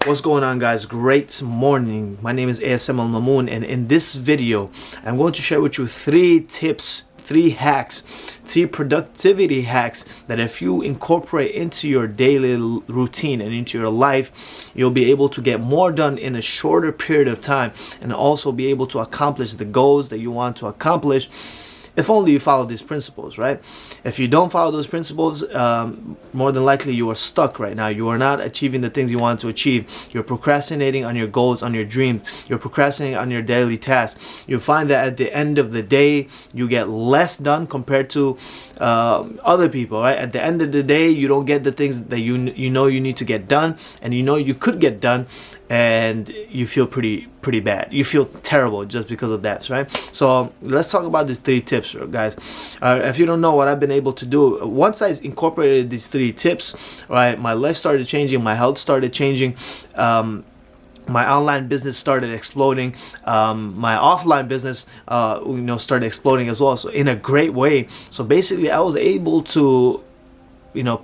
What's going on, guys? Great morning. My name is Al-Mamun, and in this video I'm going to share with you 3 tips, 3 hacks, 3 productivity hacks that if you incorporate into your daily routine and into your life, you'll be able to get more done in a shorter period of time and also be able to accomplish the goals that you want to accomplish if only you follow these principles, right? If you don't follow those principles, more than likely you are stuck right now. You are not achieving the things you want to achieve. You're procrastinating on your goals, on your dreams. You're procrastinating on your daily tasks. You find that at the end of the day, you get less done compared to other people, right? At the end of the day, you don't get the things that you know you need to get done, and you know you could get done, and you feel pretty bad. You feel terrible just because of that, right? So let's talk about these 3 tips, guys. If you don't know what I've been able to do, once I incorporated these 3 tips, right, my life started changing, my health started changing, my online business started exploding, my offline business started exploding as well, so in a great way. So basically I was able to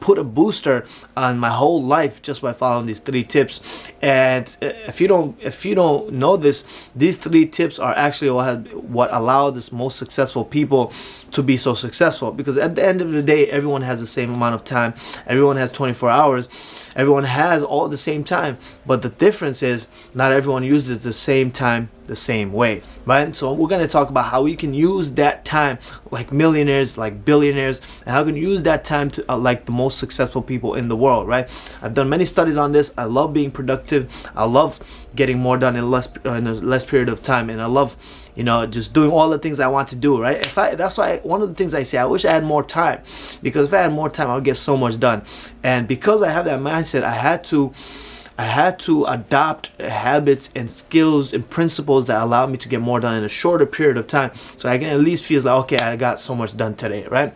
put a booster on my whole life just by following these 3 tips. And if you don't know this, these 3 tips are actually what allow this most successful people to be so successful, because at the end of the day, everyone has the same amount of time. Everyone has 24 hours. Everyone has all the same time, but the difference is not everyone uses the same time the same way, right? So we're going to talk about how we can use that time like millionaires, like billionaires, and how we can use that time to like the most successful people in the world, right? I've done many studies on this. I love being productive. I love getting more done in a less period of time, and I love just doing all the things I want to do, right? That's why one of the things I say, I wish I had more time, because if I had more time, I would get so much done. And because I have that mindset, I had to adopt habits and skills and principles that allow me to get more done in a shorter period of time, so I can at least feel like, okay, I got so much done today, right?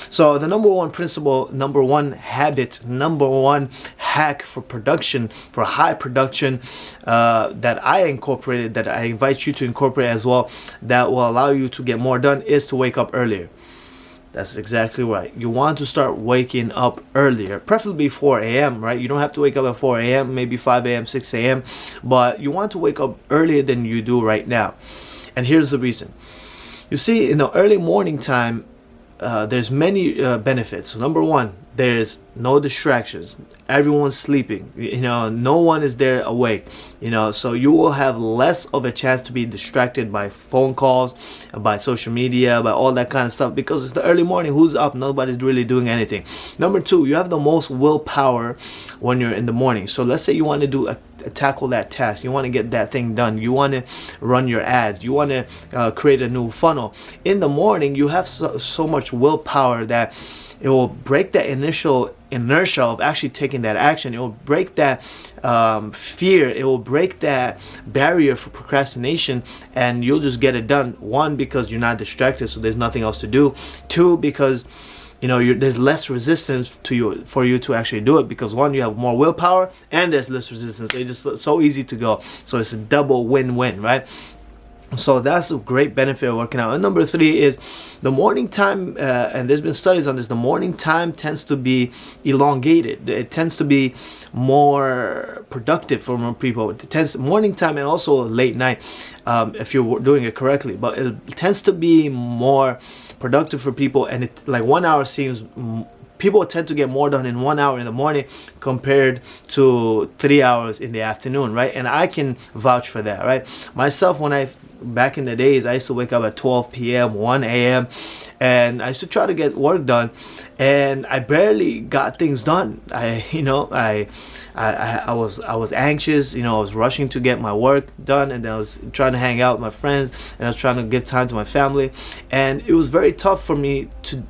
So the number 1 principle, number 1 habit, number 1 hack for production, for high production, that I incorporated, that I invite you to incorporate as well, that will allow you to get more done, is to wake up earlier. That's exactly right. You want to start waking up earlier, preferably 4 a.m., right? You don't have to wake up at 4 a.m., maybe 5 a.m., 6 a.m., but you want to wake up earlier than you do right now. And here's the reason. You see, in the early morning time, there's many benefits. Number 1, there's no distractions. Everyone's sleeping. No one is there awake. So you will have less of a chance to be distracted by phone calls, by social media, by all that kind of stuff, because it's the early morning. Who's up? Nobody's really doing anything. Number 2, you have the most willpower when you're in the morning. So let's say you want to tackle that task. You want to get that thing done. You want to run your ads. You want to create a new funnel. In the morning, you have so much willpower that it will break that initial inertia of actually taking that action. It will break that fear. It will break that barrier for procrastination, and you'll just get it done. 1, because you're not distracted, so there's nothing else to do. 2, because there's less resistance for you to actually do it, because 1, you have more willpower, and there's less resistance. It's just so easy to go. So it's a double win-win, right? So that's a great benefit of working out. And number 3 is the morning time, and there's been studies on this. The morning time tends to be elongated. It tends to be more productive for more people. It tends morning time, and also late night, if you're doing it correctly. But it tends to be more productive for people, and it like 1 hour seems. People tend to get more done in 1 hour in the morning compared to 3 hours in the afternoon, right? And I can vouch for that, right? Myself, back in the days, I used to wake up at 12 p.m., 1 a.m., and I used to try to get work done, and I barely got things done. I was anxious, I was rushing to get my work done, and then I was trying to hang out with my friends, and I was trying to give time to my family, and it was very tough for me to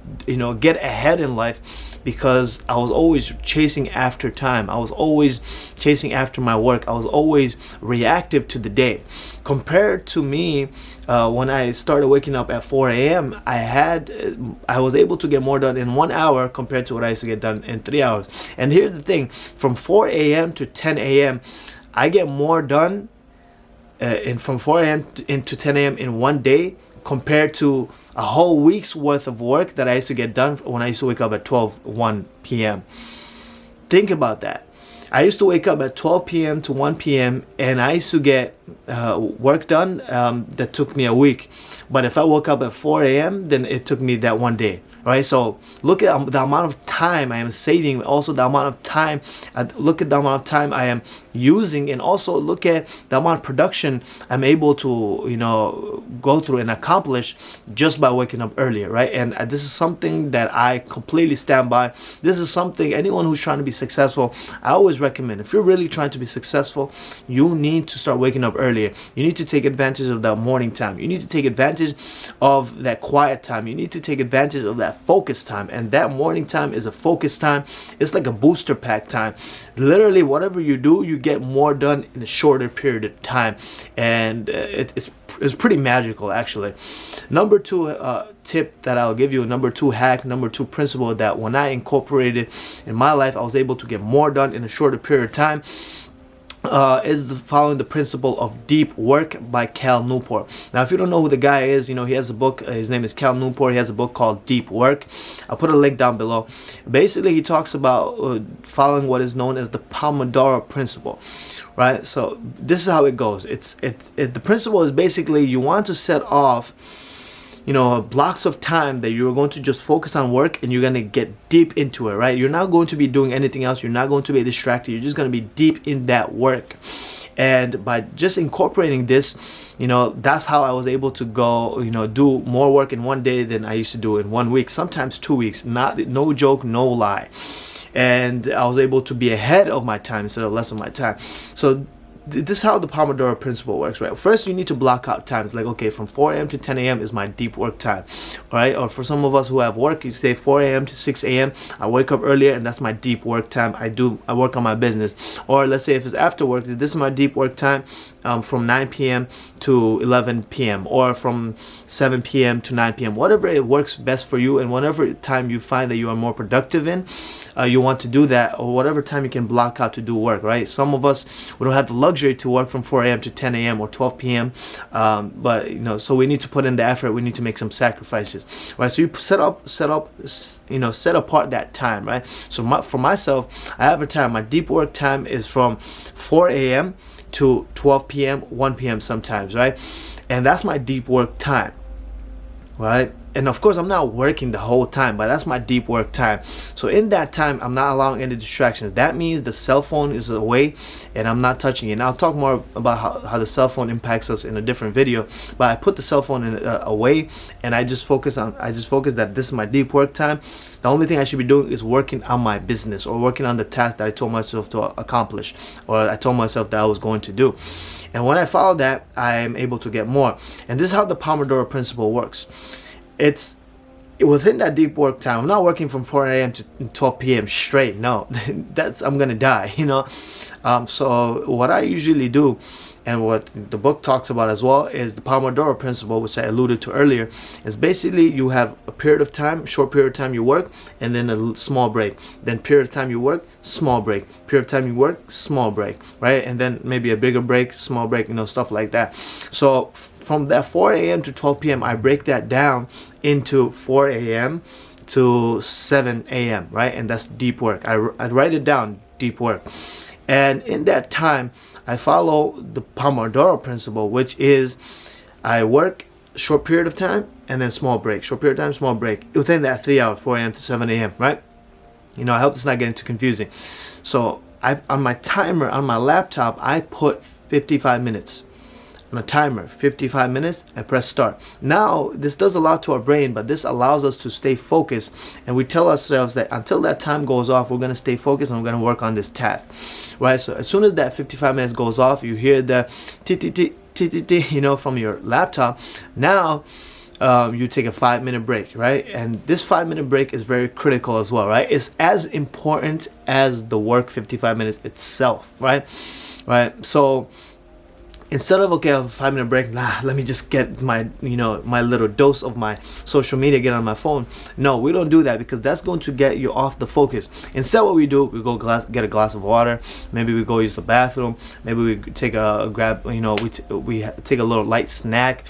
get ahead in life, because I was always chasing after time. I was always chasing after my work. I was always reactive to the day. Compared to me, when I started waking up at 4 a.m., I was able to get more done in 1 hour compared to what I used to get done in 3 hours. And here's the thing, from 4 a.m. to 10 a.m., I get more done from 4 a.m. to 10 a.m. in one day compared to a whole week's worth of work that I used to get done when I used to wake up at 1 p.m. Think about that. I used to wake up at 12 p.m. to 1 p.m. and I used to get work done that took me a week. But if I woke up at 4 a.m., then it took me that one day. Right, so look at the amount of time I am saving, also the amount of time, look at the amount of time I am using, and also look at the amount of production I'm able to, you know, go through and accomplish just by waking up earlier, right? And this is something that I completely stand by. This is something anyone who's trying to be successful, I always recommend. If you're really trying to be successful, you need to start waking up earlier. You need to take advantage of that morning time. You need to take advantage of that quiet time. You need to take advantage of that focus time, and that morning time is a focus time. It's like a booster pack time. Literally, whatever you do, you get more done in a shorter period of time, and it's pretty magical, actually. Number two tip that I'll give you, number two hack, number two principle that when I incorporated in my life, I was able to get more done in a shorter period of time. Is following the principle of deep work by Cal Newport. Now, if you don't know who the guy is, you know, he has a book. His name is Cal Newport. He has a book called Deep Work. I'll put a link down below. Basically, he talks about following what is known as the Pomodoro principle. Right? So this is how it goes. The principle is basically you want to set off, you know, blocks of time that you're going to just focus on work, and you're going to get deep into it, right? You're not going to be doing anything else. You're not going to be distracted. You're just going to be deep in that work. And by just incorporating this, you know, that's how I was able to go, you know, do more work in one day than I used to do in 1 week, sometimes 2 weeks. No joke, no lie. And I was able to be ahead of my time instead of less of my time. So this is how the Pomodoro principle works, right? First, you need to block out times. Like, okay, from 4 a.m. to 10 a.m. is my deep work time, right? Or for some of us who have work, you say 4 a.m. to 6 a.m. I wake up earlier, and that's my deep work time. I work on my business. Or let's say if it's after work, this is my deep work time from 9 p.m. to 11 p.m. or from 7 p.m. to 9 p.m. Whatever it works best for you, and whatever time you find that you are more productive in, you want to do that, or whatever time you can block out to do work, right? Some of us, we don't have the luxury to work from 4 a.m. to 10 a.m. or 12 p.m. But you know, so we need to put in the effort. We need to make some sacrifices, right? So you set apart that time, right? So for myself, I have a time. My deep work time is from 4 a.m. to 12 p.m., 1 p.m. sometimes, right? And that's my deep work time, right? And of course, I'm not working the whole time, but that's my deep work time. So in that time, I'm not allowing any distractions. That means the cell phone is away and I'm not touching it. And I'll talk more about how the cell phone impacts us in a different video. But I put the cell phone away, and I just focus that this is my deep work time. The only thing I should be doing is working on my business or working on the task that I told myself to accomplish, or I told myself that I was going to do. And when I follow that, I am able to get more. And this is how the Pomodoro principle works. It's within that deep work time. I'm not working from 4 a.m. to 12 p.m. straight. No, I'm gonna die, you know. So what I usually do, and what the book talks about as well, is the Pomodoro principle, which I alluded to earlier. Is basically you have a period of time, short period of time you work, and then a small break. Then period of time you work, small break. Period of time you work, small break, right? And then maybe a bigger break, small break, you know, stuff like that. So from that 4 a.m. to 12 p.m., I break that down into 4 a.m. to 7 a.m., right? And that's deep work. I write it down, deep work. And in that time, I follow the Pomodoro principle, which is I work short period of time and then small break, short period of time, small break, within that 3 hours, 4 a.m. to 7 a.m., right? You know, I hope it's not getting too confusing. So on my timer, on my laptop, I put 55 minutes. On a timer, 55 minutes, I press start. Now, this does a lot to our brain, but this allows us to stay focused, and we tell ourselves that until that time goes off, we're going to stay focused and we're going to work on this task, right? So as soon as that 55 minutes goes off, you hear the t-t-t, you know, from your laptop. Now, you take a 5-minute break, right? And this 5-minute break is very critical as well, right? It's as important as the work 55 minutes itself, right? So instead of, okay, I have a 5-minute break, let me just get my, my little dose of my social media, get on my phone. No, we don't do that, because that's going to get you off the focus. Instead, what we do, we go get a glass of water, maybe we go use the bathroom, maybe we take a grab, we take a little light snack,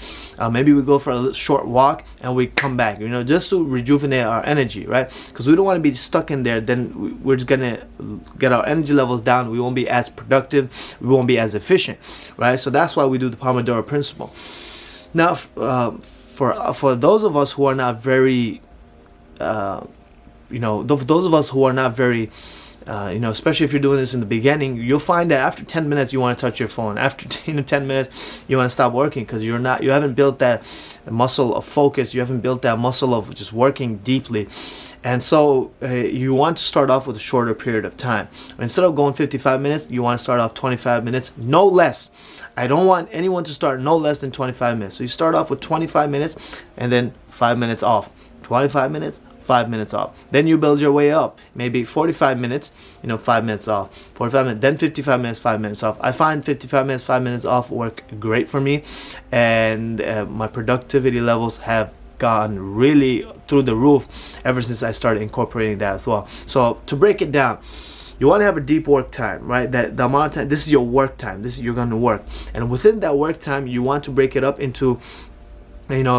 maybe we go for a short walk, and we come back, just to rejuvenate our energy, right? Because we don't want to be stuck in there. Then we're just gonna get our energy levels down. We won't be as productive, we won't be as efficient, right? So that's why we do the Pomodoro principle. Now, for those of us who are not very, those of us who are not very, especially if you're doing this in the beginning, you'll find that after 10 minutes you want to touch your phone. After 10 minutes you want to stop working, because you haven't built that muscle of focus. You haven't built that muscle of just working deeply. And so you want to start off with a shorter period of time. Instead of going 55 minutes, you want to start off 25 minutes, no less. I don't want anyone to start no less than 25 minutes. So you start off with 25 minutes and then 5 minutes off. 25 minutes, 5 minutes off. Then you build your way up. Maybe 45 minutes, 5 minutes off. 45 minutes, then 55 minutes, 5 minutes off. I find 55 minutes, 5 minutes off work great for me. And my productivity levels have gone really through the roof ever since I started incorporating that as well. So to break it down, you want to have a deep work time, right? That the amount of time, this is your work time, this is you're going to work, and within that work time you want to break it up into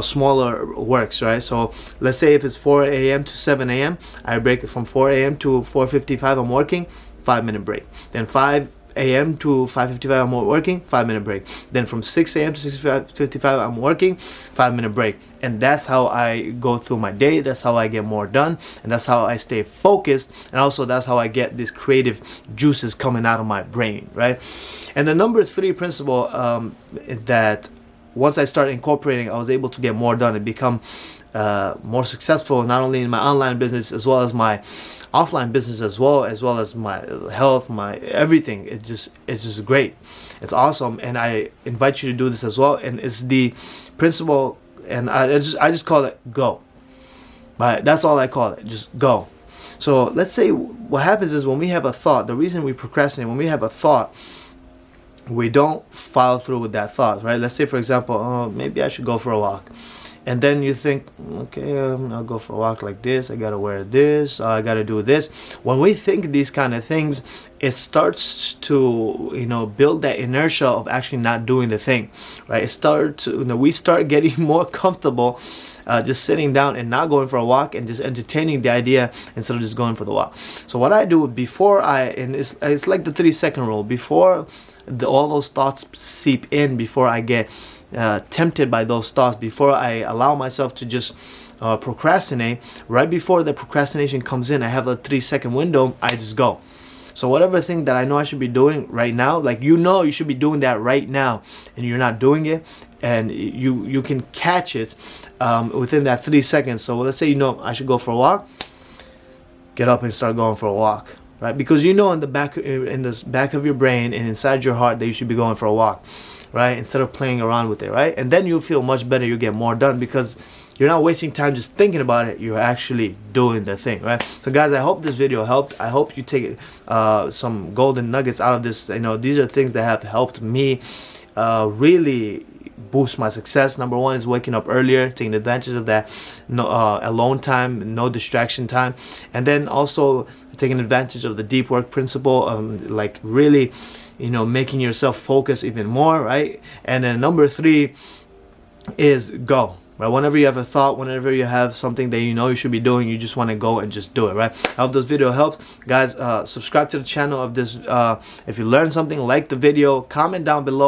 smaller works, right? So let's say if it's 4 a.m. to 7 a.m., I break it from 4 a.m. to 4:55, I'm working, 5-minute break. Then 5 a.m. to 5:55, I'm working, 5-minute break. Then from 6 a.m. to 6:55, I'm working, 5-minute break. And that's how I go through my day. That's how I get more done, and that's how I stay focused, and also that's how I get these creative juices coming out of my brain, right? And the number 3 principle that once I started incorporating, I was able to get more done and become more successful, not only in my online business as well as my offline business, as well as my health, my everything. It's just great. It's awesome, and I invite you to do this as well. And it's the principle, and I just call it go. Right? That's all I call it. Just go. So let's say what happens is, when we have a thought, the reason we procrastinate, when we have a thought, we don't follow through with that thought, right? Let's say, for example, oh, maybe I should go for a walk. And then you think, okay, I'll go for a walk like this. I gotta wear this. I gotta do this. When we think these kind of things, it starts to, build that inertia of actually not doing the thing, right? We start getting more comfortable just sitting down and not going for a walk, and just entertaining the idea instead of just going for the walk. So what I do before and it's like the 3-second rule. Before all those thoughts seep in, before I get tempted by those thoughts, before I allow myself to just procrastinate, right before the procrastination comes in, I have a 3-second window, I just go. So whatever thing that I know I should be doing right now, like you should be doing that right now, and you're not doing it, and you can catch it within that 3 seconds. So let's say I should go for a walk, get up and start going for a walk, right? Because in the back of your brain and inside your heart that you should be going for a walk, right? Instead of playing around with it, right? And then you'll feel much better. You get more done because you're not wasting time just thinking about it. You're actually doing the thing, right? So guys, I hope this video helped. I hope you take some golden nuggets out of this. These are things that have helped me really boost my success. Number 1 is waking up earlier, taking advantage of that alone time, no distraction time, and then also taking advantage of the deep work principle, like really making yourself focus even more, right? And then number 3 is go, right? Whenever you have a thought, whenever you have something that you should be doing, you just want to go and just do it, right? I hope this video helps. Guys, subscribe to the channel of this. If you learned something, like the video, comment down below.